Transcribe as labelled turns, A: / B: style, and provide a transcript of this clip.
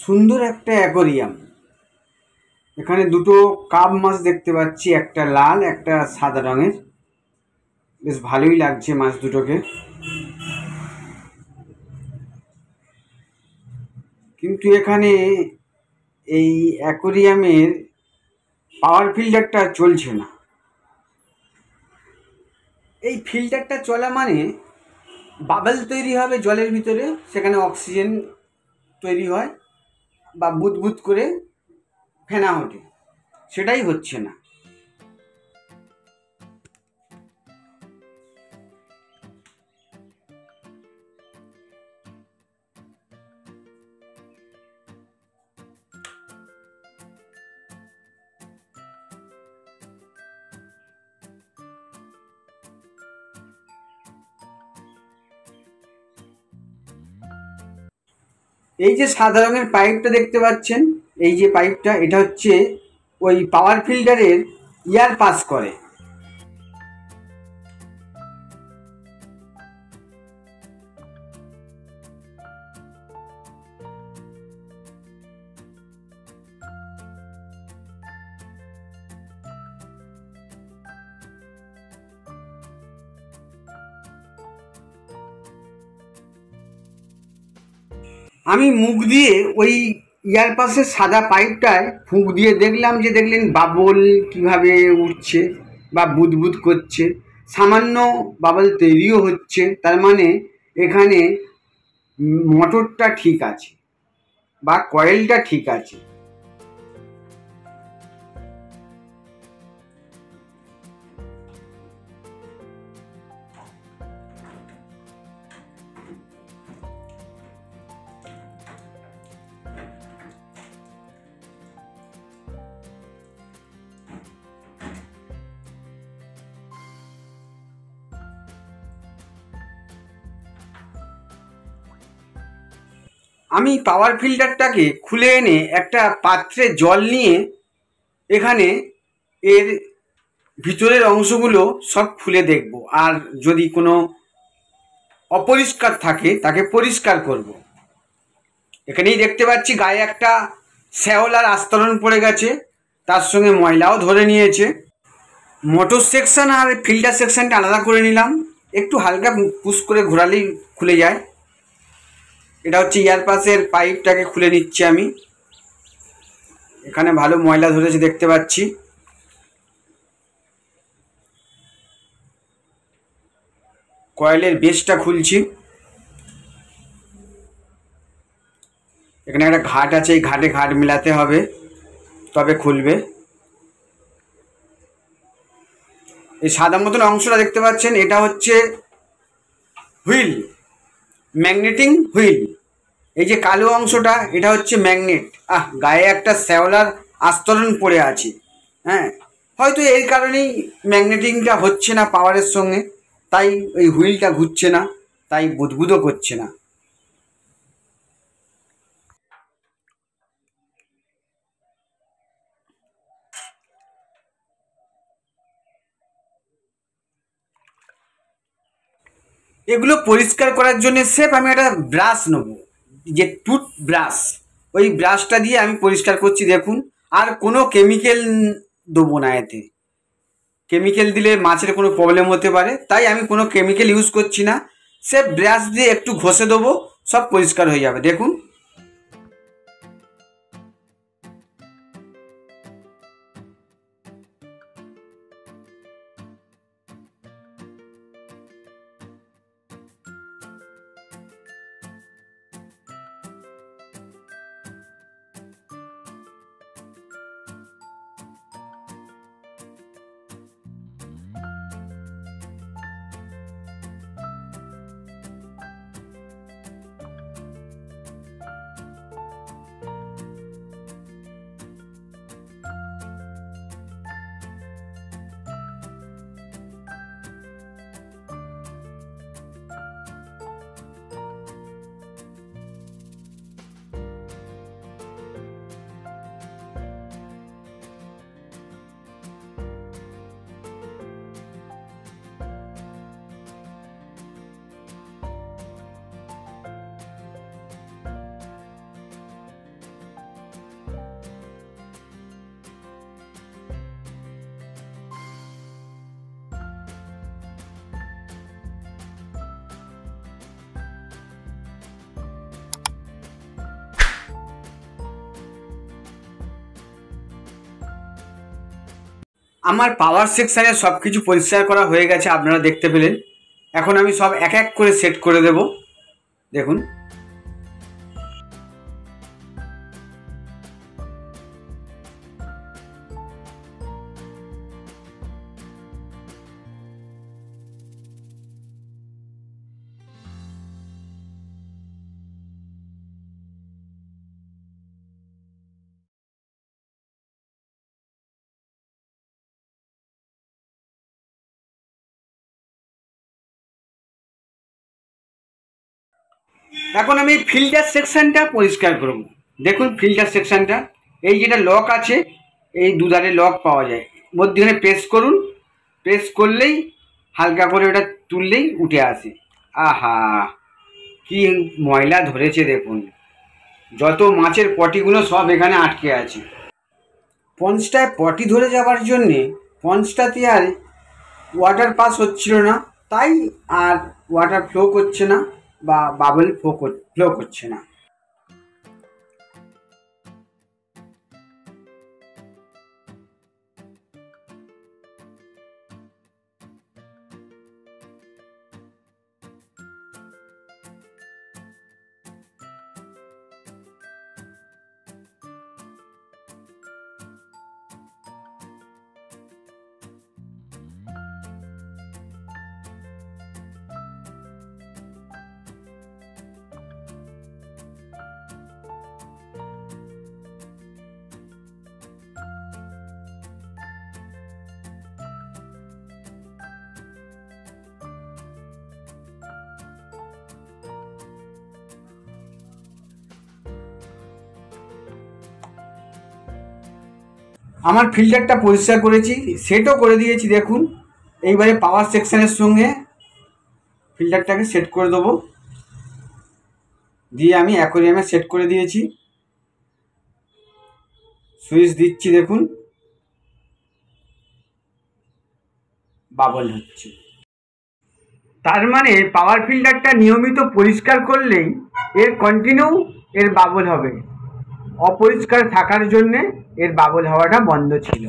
A: সুন্দর একটা অ্যাকোরিয়াম। এখানে দুটো কাপ মাছ দেখতে পাচ্ছি, একটা লাল একটা সাদা রঙের। বেশ ভালোই লাগছে মাছ দুটোকে। কিন্তু এখানে এই অ্যাকোরিয়ামের পাওয়ার ফিল্টারটা চলছে না। এই ফিল্টারটা চলা মানে বাবেল তৈরি হবে জলের ভিতরে, সেখানে অক্সিজেন তৈরি হয় বা বুদবুদ করে ফেনা ওঠে, সেটাই হচ্ছে না। এই যে সাদা রঙের পাইপটা দেখতে পাচ্ছেন, এই যে পাইপটা, এটা হচ্ছে ওই পাওয়ার ফিল্টারের এয়ার পাস করে। আমি মুখ দিয়ে ওই ইয়ার পাশে সাদা পাইপটায় ফুঁক দিয়ে দেখলাম, যে দেখলেন বাবল কিভাবে উঠছে বা বুদবুদ করছে, সামান্য বাবল তৈরিও হচ্ছে। তার মানে এখানে মোটরটা ঠিক আছে বা কয়েলটা ঠিক আছে। আমি পাওয়ার ফিল্টারটাকে খুলে এনে একটা পাত্রে জল নিয়ে এখানে এর ভিতরের অংশগুলো সব খুলে দেখব, আর যদি কোনো অপরিষ্কার থাকে তাকে পরিষ্কার করব। এখানেই দেখতে পাচ্ছি গায়ে একটা শ্যাওলার আস্তরণ পড়ে গেছে, তার সঙ্গে ময়লাও ধরে নিয়েছে। মোটর সেকশন আর ফিল্টার সেকশনটা আলাদা করে নিলাম, একটু হালকা পুশ করে ঘোরালেই খুলে যায়। এটা হচ্ছে ইয়ার পাসের পাইপটাকে খুলে নিচ্ছি আমি। এখানে ভালো ময়লা ধরেছে দেখতে পাচ্ছি। কয়েলের বেসটা খুলছি। এখানে একটা ঘাট আছে, এই ঘাটে ঘাট মেলাতে হবে, তবে খুলবে। এই সাদা মতন অংশটা দেখতে পাচ্ছেন, এটা হচ্ছে হুইল, ম্যাগনেটিং হুইল। এই যে কালো অংশটা, এটা হচ্ছে ম্যাগনেট। গায়ে একটা শ্যাওলার আস্তরণ পড়ে আছে। হ্যাঁ, হয়তো এই কারণেই ম্যাগনেটিংটা হচ্ছে না পাওয়ারের সঙ্গে, তাই ওই হুইলটা ঘুরছে না, তাই বুদবুদও করছে না। এগুলো পরিষ্কার করার জন্য স্রেফ আমি একটা ব্রাশ নেবো, যে টুথ ব্রাশ, ওই ব্রাশটা দিয়ে আমি পরিষ্কার করছি দেখুন। আর কোনো কেমিক্যাল দেবো না এতে। কেমিক্যাল দিলে মাছের কোনো প্রবলেম হতে পারে, তাই আমি কোনো কেমিক্যাল ইউজ করছি না। স্রেফ ব্রাশ দিয়ে একটু ঘষে দেবো, সব পরিষ্কার হয়ে যাবে দেখুন। আমার পাওয়ার সেকশানে সব কিছু পরিষ্কার করা হয়ে গেছে, আপনারা দেখতে পেলেন। এখন আমি সব এক এক করে সেট করে দেব। দেখুন, এখন আমি ফিল্টার সেকশনটা পরিষ্কার করব। দেখুন ফিল্টার সেকশনটা, এই যেটা লক আছে, এই দুধারে লক পাওয়া যায়, মধ্যখানে প্রেস করুন, প্রেস করলেই হালকা করে ওটা তুললেই উঠে আসে। আহা, কি ময়লা ধরেছে দেখুন, যত মাছের পটিগুলো সব এখানে আটকে আছে। পঞ্চটায় পটি ধরে যাওয়ার জন্যে পঞ্চটাতে আর ওয়াটার পাস হচ্ছিল না, তাই আর ওয়াটার ফ্লো করছে না বা বাবল ফ্লো করছে না। আমার ফিল্টারটা পরিষ্কার করেছি, সেটও করে দিয়েছি। দেখুন, এইবারে পাওয়ার সেকশনের সঙ্গে ফিল্টারটাকে সেট করে দেবো, দিয়ে আমি অ্যাকোয়ারিয়ামে সেট করে দিয়েছি। সুইচ দিচ্ছি, দেখুন বাবল হচ্ছে। তার মানে পাওয়ার ফিল্টারটা নিয়মিত পরিষ্কার করলেই এর কন্টিনিউ এর বাবল হবে, অপরিষ্কার থাকার জন্যে এর বাবল হওয়াটা বন্ধ ছিল।